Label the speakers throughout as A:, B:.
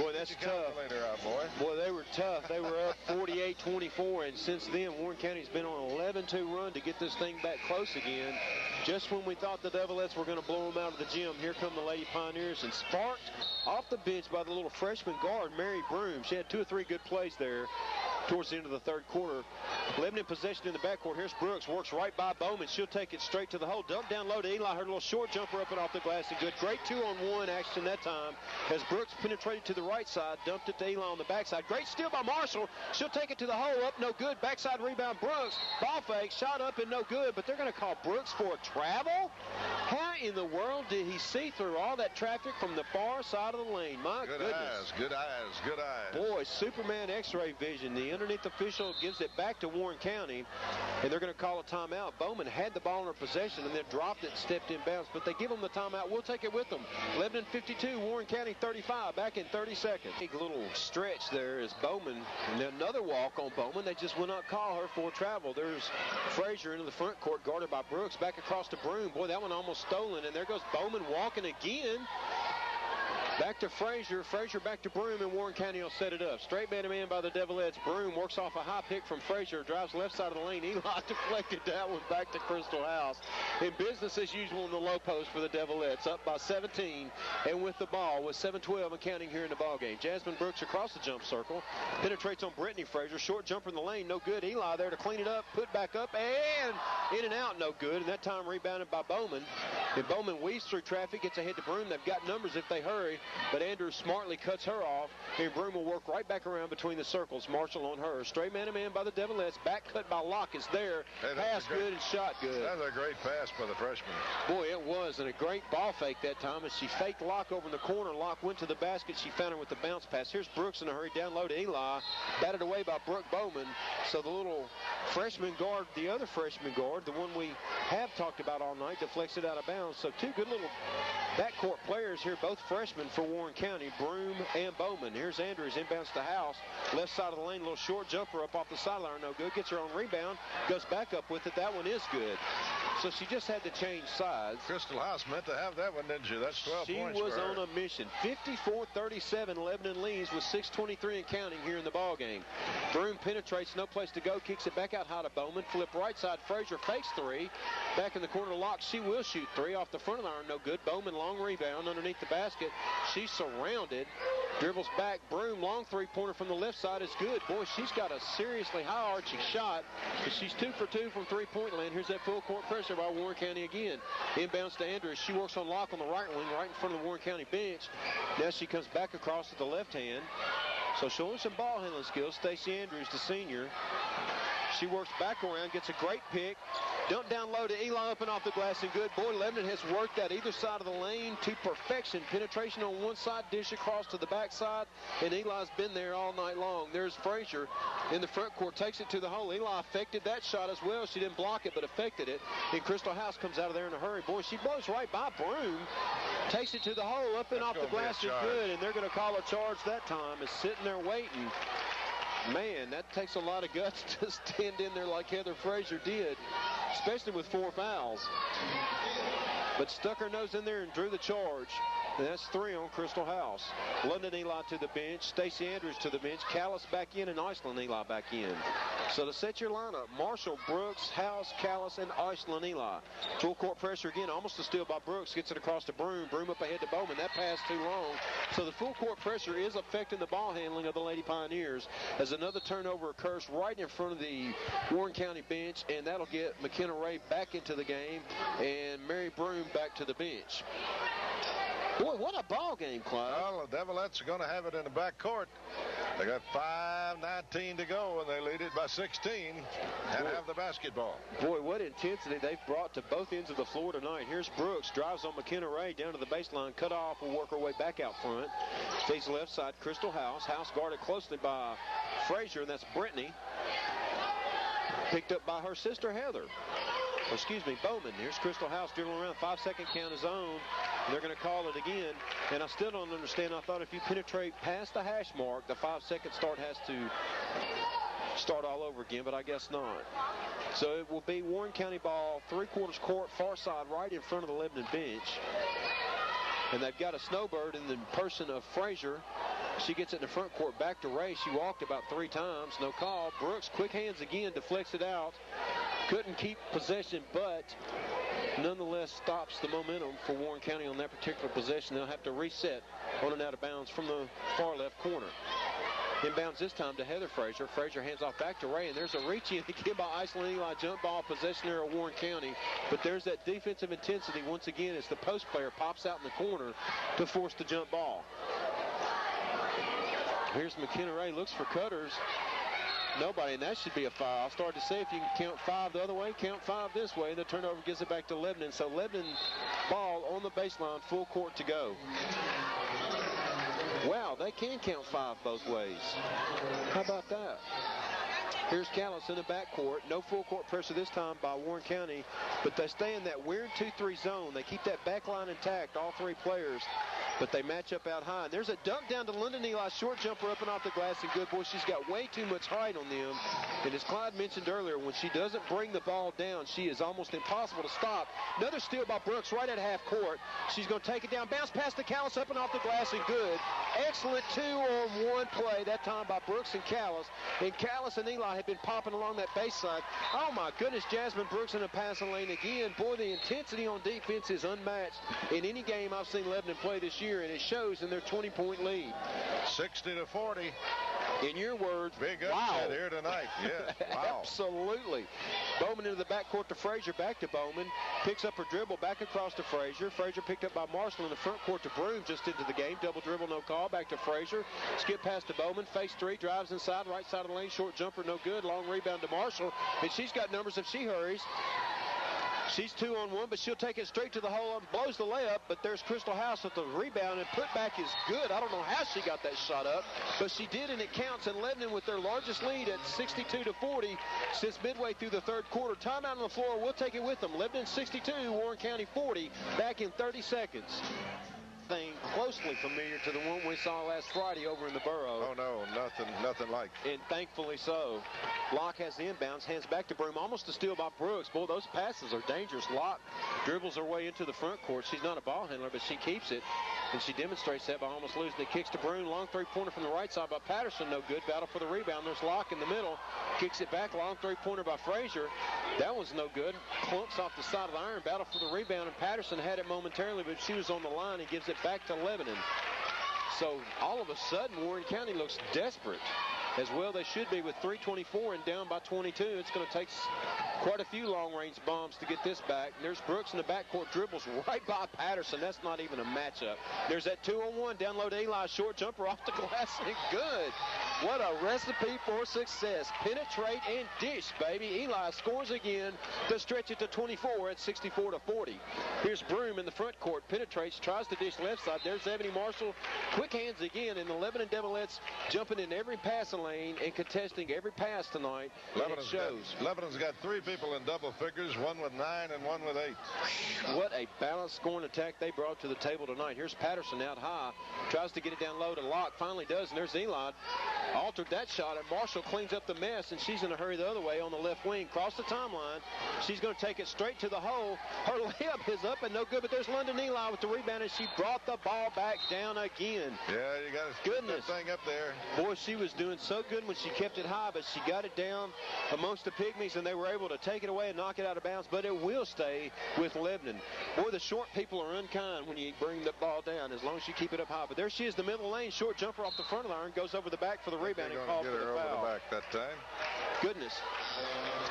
A: Boy, that's tough. Boy, they were tough. They were up 48-24, and since then, Warren County's been on an 11-2 run to get this thing back close again. Just when we thought the Devilettes were going to blow them out of the gym, here come the Lady Pioneers, and sparked off the bench by the little freshman guard, Mary Broom. She had 2 or 3 good plays there towards the end of the third quarter. Lebanon possession in the backcourt. Here's Brooks, works right by Bowman. She'll take it straight to the hole. Dump down low to Eli. Her little short jumper up and off the glass and good. Great 2-on-1 action that time as Brooks penetrated to the right side, dumped it to Eli on the backside. Great steal by Marshall. She'll take it to the hole, up no good. Backside rebound Brooks. Ball fake, shot up and no good, but they're going to call Brooks for a travel? How in the world did he see through all that traffic from the far side of the lane? My goodness.
B: Good eyes.
A: Boy, Superman X-ray vision. The underneath official gives it back to Warren County, and they're going to call a timeout. Bowman had the ball in her possession and then dropped it and stepped in bounds, but they give them the timeout. We'll take it with them. Lebanon 52, Warren County 35, back in 30 seconds. Big little stretch there is Bowman, and then another walk on Bowman. They just will not call her for travel. There's Frazier into the front court, guarded by Brooks, back across to Broom. Boy, that one almost stolen, and there goes Bowman walking again. Back to Frazier. Frazier back to Broom, and Warren County will set it up. Straight man-to-man by the Devilettes. Broom works off a high pick from Frazier. Drives left side of the lane. Eli deflected that one back to Crystal House. In business as usual in the low post for the Devilettes. Up by 17 and with the ball with 7:12 and counting here in the ballgame. Jasmine Brooks across the jump circle. Penetrates on Brittany Frazier. Short jumper in the lane. No good. Eli there to clean it up. Put back up and in and out. No good. And that time rebounded by Bowman. And Bowman weaves through traffic. Gets ahead to Broom. They've got numbers if they hurry. But Andrews smartly cuts her off, and Broom will work right back around between the circles. Marshall on her. Straight man-to-man by the Devilettes. Back cut by Locke is there. Pass good and shot good.
B: That was a great pass by the freshman.
A: Boy, it was, and a great ball fake that time as she faked Locke over in the corner. Locke went to the basket. She found her with the bounce pass. Here's Brooks in a hurry. Down low to Eli. Batted away by Brooke Bowman. So the little freshman guard, the other freshman guard, the one we have talked about all night, deflects it out of bounds. So 2 good little backcourt players here, both freshmen for Warren County, Broom and Bowman. Here's Andrews, inbounds to House. Left side of the lane, little short jumper up off the sideline, no good. Gets her on rebound, goes back up with it. That one is good. So she just had to change sides.
B: Crystal House meant to have that one, didn't she? That's 12 points.
A: She was on a mission. 54-37, Lebanon leads with 6:23 and counting here in the ball game. Broom penetrates, no place to go, kicks it back out high to Bowman. Flip right side, Frazier fakes 3. Back in the corner, Locke. She will shoot 3 off the front of the iron, no good. Bowman long rebound underneath the basket. She's surrounded. Dribbles back. Broom, long 3-pointer from the left side is good. Boy, she's got a seriously high-arching shot. But she's 2 for 2 from 3-point land. Here's that full court pressure by Warren County again. Inbounds to Andrews. She works on Locke on the right wing, right in front of the Warren County bench. Now she comes back across to the left hand. So showing some ball handling skills. Stacey Andrews, the senior. She works back around, gets a great pick. Dump down low to Eli, up and off the glass and good. Boy, Lebanon has worked that either side of the lane to perfection. Penetration on one side, dish across to the backside, and Eli's been there all night long. There's Frazier in the front court, takes it to the hole. Eli affected that shot as well. She didn't block it, but affected it. And Crystal House comes out of there in a hurry. Boy, she blows right by Broom. Takes it to the hole, up and off the glass is good, and they're going to call a charge that time. Is sitting there waiting. Man, that takes a lot of guts to stand in there like Heather Frazier did, especially with 4 fouls. But stuck her nose in there and drew the charge. And that's 3 on Crystal House. London Eli to the bench. Stacey Andrews to the bench. Callis back in and Iceland Eli back in. So to set your lineup, Marshall, Brooks, House, Callis, and Iceland Eli. Full court pressure again. Almost a steal by Brooks. Gets it across to Broom. Broom up ahead to Bowman. That pass too long. So the full court pressure is affecting the ball handling of the Lady Pioneers as another turnover occurs right in front of the Warren County bench, and that'll get McKenna Ray back into the game and Mary Broom back to the bench. Boy, what a ball game, Clyde.
B: Well, the Devilettes are going to have it in the back court. They got 5:19 to go, and they lead it by 16 and have the basketball.
A: Boy, what intensity they've brought to both ends of the floor tonight. Here's Brooks, drives on McKenna Ray down to the baseline. Cut off, will work her way back out front. Stays left side, Crystal House. House guarded closely by Frazier, and that's Brittany. Picked up by her sister, Heather. Excuse me, Bowman. Here's Crystal House dribbling around. 5-second count is on. They're going to call it again. And I still don't understand. I thought if you penetrate past the hash mark, the 5-second start has to start all over again, but I guess not. So it will be Warren County ball, 3/4 court, far side, right in front of the Lebanon bench. And they've got a snowbird in the person of Frazier She gets it in the front court, back to Ray. She walked about 3 times, no call. Brooks, quick hands again, deflects it out. Couldn't keep possession, but nonetheless stops the momentum for Warren County on that particular possession. They'll have to reset on and out of bounds from the far left corner. Inbounds this time to Heather Frazier. Frazier hands off back to Ray, and there's a reach in again by Iceland Eli. Jump ball possession there of Warren County. But there's that defensive intensity once again as the post player pops out in the corner to force the jump ball. Here's McKenna Ray, looks for cutters. Nobody, and that should be a foul. I'll start to say if you can count 5 the other way, count 5 this way. The turnover gives it back to Lebanon. So Lebanon ball on the baseline, full court to go. Wow, they can count 5 both ways. How about that? Here's Callis in the backcourt. No full court pressure this time by Warren County, but they stay in that weird 2-3 zone. They keep that back line intact, all 3 players, but they match up out high. And there's a dunk down to London Eli, short jumper up and off the glass, and good. Boy, she's got way too much height on them. And as Clyde mentioned earlier, when she doesn't bring the ball down, she is almost impossible to stop. Another steal by Brooks right at half court. She's going to take it down, bounce past the Callis, up and off the glass, and good. Excellent 2-on-1 play that time by Brooks and Callis. And Callis and Eli have been popping along that baseline. Oh my goodness, Jasmine Brooks in the passing lane again. Boy, the intensity on defense is unmatched in any game I've seen Lebanon play this year, and it shows in their 20-point lead.
B: 60-40.
A: In your words,
B: big upset here tonight. Yeah, wow.
A: Absolutely. Bowman into the backcourt to Frazier, back to Bowman. Picks up her dribble, back across to Frazier. Frazier picked up by Marshall in the front court to Broom, just into the game. Double dribble, no call. Back to Frazier. Skip pass to Bowman. Face 3, drives inside, right side of the lane. Short jumper, no good. Long rebound to Marshall. And she's got numbers if she hurries. She's 2-on-1, but she'll take it straight to the hole and blows the layup. But there's Crystal House with the rebound, and putback is good. I don't know how she got that shot up, but she did, and it counts. And Lebanon with their largest lead at 62-40 since midway through the third quarter. Timeout on the floor. We'll take it with them. Lebanon 62, Warren County 40. Back in 30 seconds. Closely familiar to the one we saw last Friday over in the Borough.
B: Oh no, nothing like.
A: And thankfully so. Locke has the inbounds, hands back to Broom, almost a steal by Brooks. Boy, those passes are dangerous. Locke dribbles her way into the front court. She's not a ball handler, but she keeps it, and she demonstrates that by almost losing it. Kicks to Broom, long 3-pointer from the right side by Patterson, no good. Battle for the rebound. There's Locke in the middle, kicks it back, long 3-pointer by Frazier. That one's no good. Clunks off the side of the iron. Battle for the rebound, and Patterson had it momentarily, but she was on the line and gives it back to Lebanon. So all of a sudden, Warren County looks desperate. As well they should be with 3:24 and down by 22. It's going to take quite a few long-range bombs to get this back. And there's Brooks in the backcourt, dribbles right by Patterson. That's not even a matchup. There's that 2-on-1, down low to Eli, short jumper off the glass, and good. What a recipe for success. Penetrate and dish, baby. Eli scores again to stretch it to 24 at 64-40. Here's Broom in the front court, penetrates, tries to dish left side. There's Ebony Marshall. Quick hands again, and the Lebanon Devilettes jumping in every passing lane and contesting every pass tonight.
B: Lebanon's got 3 people in double figures, one with 9 and one with 8.
A: What a balanced scoring attack they brought to the table tonight. Here's Patterson out high, tries to get it down low to Locke, finally does, and there's Eli. Altered that shot, and Marshall cleans up the mess, and she's in a hurry the other way on the left wing. Cross the timeline. She's going to take it straight to the hole. Her layup is up and no good, but there's London Eli with the rebound, and she brought the ball back down again.
B: Yeah, you got to keep that thing up there.
A: Boy, she was doing so good when she kept it high, but she got it down amongst the Pygmies, and they were able to take it away and knock it out of bounds, but it will stay with Lebanon. Boy, the short people are unkind when you bring the ball down, as long as you keep it up high. But there she is, the middle lane, short jumper off the front of the iron, goes over the back for the rebound and called for the foul.
B: Over the back that time.
A: Goodness.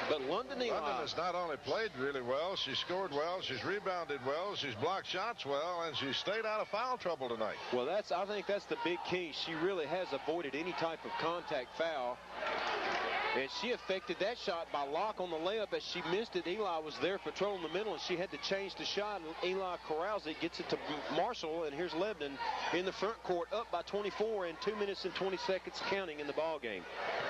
A: But London
B: has not only played really well, she scored well, she's rebounded well, she's blocked shots well, and she stayed out of foul trouble tonight.
A: Well, I think that's the big key. She really has avoided any type of contact foul. And she affected that shot by Locke on the layup as she missed it. Eli was there patrolling the middle, and she had to change the shot. And Eli corrals it, gets it to Marshall, and here's Lebanon in the front court, up by 24 and 2 minutes and 20 seconds counting in the ball game.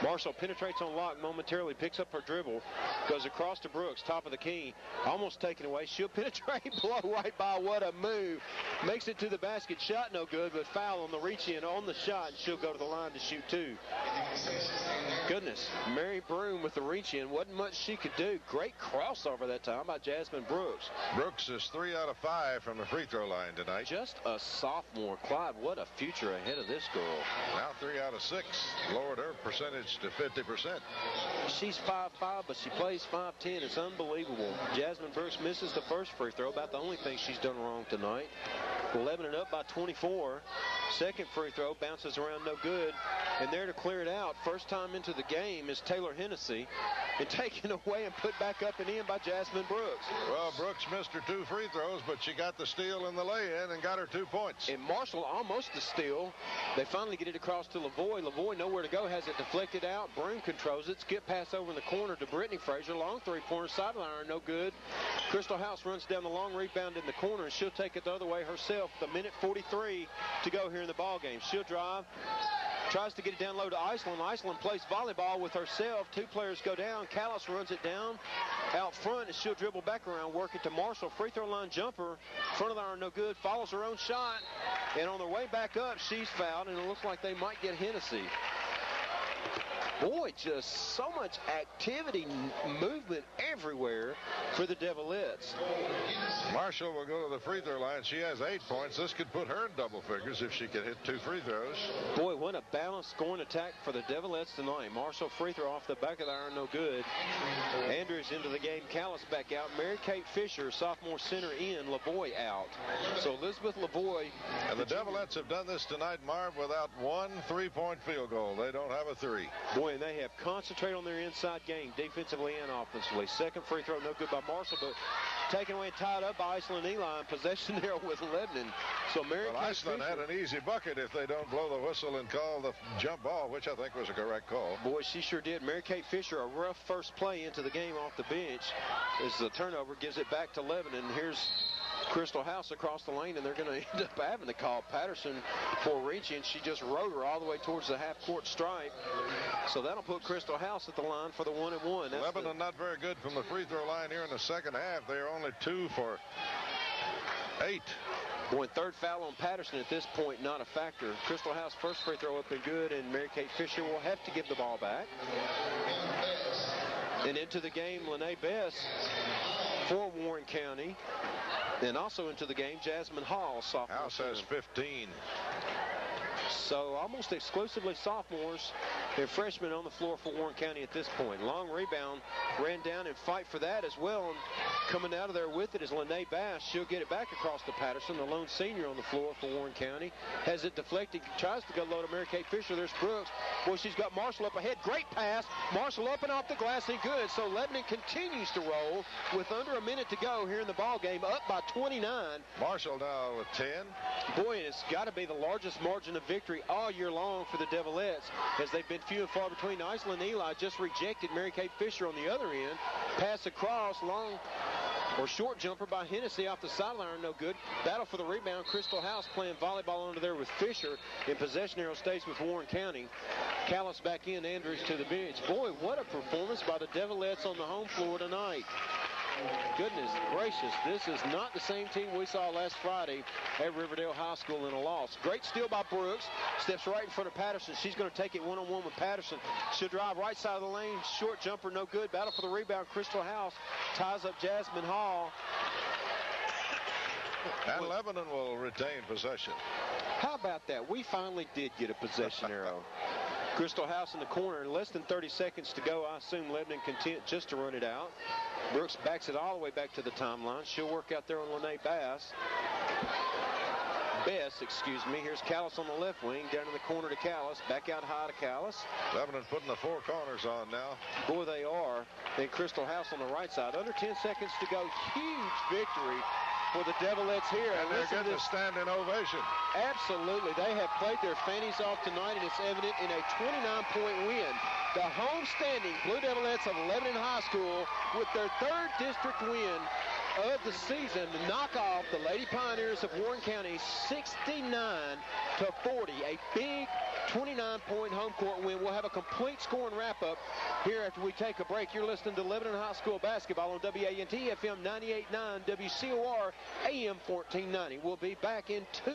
A: Marshall penetrates on Locke momentarily, picks up her dribble, goes across to Brooks, top of the key, almost taken away. She'll penetrate, blow right by. What a move. Makes it to the basket. Shot no good, but foul on the reach-in on the shot, and she'll go to the line to shoot 2. Goodness, Mary Broom with the reach-in. Wasn't much she could do. Great crossover that time by Jasmine Brooks.
B: Brooks is 3 out of 5 from the free throw line tonight.
A: Just a sophomore. Clyde, what a future ahead of this girl.
B: Now 3 out of 6. Lowered her percentage to 50%.
A: She's 5'5", but she plays 5'10". It's unbelievable. Jasmine Brooks misses the first free throw. About the only thing she's done wrong tonight. Lebanon up by 24. Second free throw bounces around, no good. And there to clear it out, first time into the game, is Taylor Hennessy. And taken away and put back up and in by Jasmine Brooks.
B: Well, Brooks missed her 2 free throws, but she got the steal in the lay-in and got her 2 points.
A: And Marshall almost a steal. They finally get it across to Lavoie. Lavoie nowhere to go, has it deflected out. Broom controls it. Skip pass over in the corner to Brittany Frazier. Long three-pointer sideline, no good. Crystal House runs down the long rebound in the corner, and she'll take it the other way herself. The minute 43 to go here in the ball game. She'll drive. Tries to get it down low to Iceland. Iceland plays volleyball with herself. 2 players go down. Callis runs it down out front, and she'll dribble back around, work it to Marshall. Free throw line jumper. Front of the iron, no good. Follows her own shot. And on their way back up, she's fouled, and it looks like they might get Hennessy. Boy, just so much activity, movement everywhere for the Devilettes.
B: Marshall will go to the free throw line. She has 8 points. This could put her in double figures if she could hit 2 free throws.
A: Boy, what a balanced scoring attack for the Devilettes tonight. Marshall free throw off the back of the iron, no good. Andrews into the game. Callis back out. Mary Kate Fisher, sophomore center in. Lavoie out. So Elizabeth Lavoie.
B: And the Devilettes have done this tonight, Marv, without 1 3-point field goal. They don't have a 3.
A: Boy, and they have concentrated on their inside game, defensively and offensively. Second free throw, no good by Marshall, but taken away and tied up by Iceland Eli. Possession there with Lebanon. So Mary Kate
B: Iceland
A: Fisher
B: had an easy bucket if they don't blow the whistle and call the jump ball, which I think was a correct call.
A: Boy, she sure did. Mary Kate Fisher, a rough first play into the game off the bench. As the turnover gives it back to Lebanon. Here's Crystal House across the lane, and they're going to end up having to call Patterson for reaching. She just rode her all the way towards the half-court stripe. So that'll put Crystal House at the line for the 1-and-1.
B: Lebanon not very good from the free throw line here in the second half. They are only 2 for 8.
A: Boy, third foul on Patterson at this point, not a factor. Crystal House first free throw up and good, and Mary Kate Fisher will have to give the ball back. And into the game, Lene Bess for Warren County. And also into the game, Jasmine Hall, sophomore.
B: House has 15.
A: So almost exclusively sophomores and freshmen on the floor for Warren County at this point. Long rebound, ran down and fight for that as well. And coming out of there with it is Lene Bass. She'll get it back across to Patterson, the lone senior on the floor for Warren County. Has it deflected, tries to go low to Mary Kate Fisher. There's Brooks. Boy, she's got Marshall up ahead. Great pass. Marshall up and off the glass and good. So Lebanon continues to roll with under a minute to go here in the ball game, up by 29.
B: Marshall now with 10.
A: Boy, and it's got to be the largest margin of victory all year long for the Devilettes, as they've been few and far between. Iceland Eli just rejected Mary Kate Fisher on the other end. Pass across, long or short jumper by Hennessy off the sideline, no good. Battle for the rebound. Crystal House playing volleyball under there with Fisher. In possession arrow stays with Warren County. Callis back in, Andrews to the bench. Boy, what a performance by the Devilettes on the home floor tonight. Goodness gracious, this is not the same team we saw last Friday at Riverdale High School in a loss. Great steal by Brooks. Steps right in front of Patterson. She's going to take it one-on-one with Patterson. She'll drive right side of the lane. Short jumper, no good. Battle for the rebound. Crystal House ties up Jasmine Hall.
B: And Lebanon will retain possession.
A: How about that? We finally did get a possession arrow. Crystal House in the corner. Less than 30 seconds to go. I assume Lebanon content just to run it out. Brooks backs it all the way back to the timeline. She'll work out there on Lene Bess. Excuse me. Here's Callis on the left wing. Down in the corner to Callis. Back out high to Callis.
B: Lebanon putting the 4 corners on now.
A: Boy, they are. Then Crystal House on the right side. Under 10 seconds to go. Huge victory for the Devilettes here.
B: And they're getting a standing ovation.
A: Absolutely. They have played their fannies off tonight, and it's evident in a 29-point win. The home standing Blue Devilettes of Lebanon High School with their 3rd district win of the season to knock off the Lady Pioneers of Warren County 69-40. A big 29-point home court win. We'll have a complete scoring wrap-up here after we take a break. You're listening to Lebanon High School basketball on WANT FM 98.9 WCOR AM 1490. We'll be back in 2.